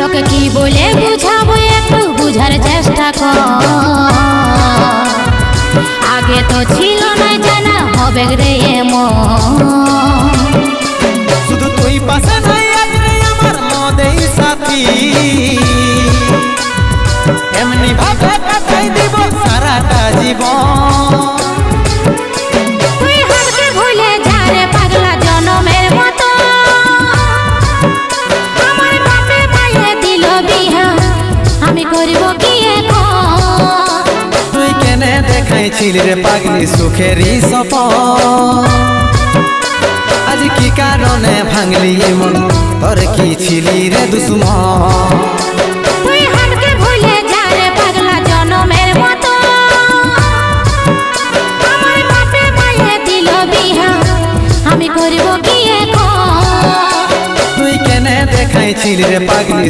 তোকে কি বলে বুঝাবো একটু বুঝার চেষ্টা কর। আগে তো ছিল না জানা হবে রে এমন। শুধু তুই পাশে নাই আজ রে আমার মদেই সাথী, এমনি ভাবে কাটাই দিব সারাটা জীবন। তুই হারকে ভুলে যা রে পাগলা জনমের মতো। আমার বাপে মায়ে দিল বিহা আমি করব কি এখন। তুই কেনে দেখাইছিলি রে পাগলি সুখেরই সপন, আজ কি কারণে ভাঙলি মন তোর কি ছিলি রে দুশ্মন।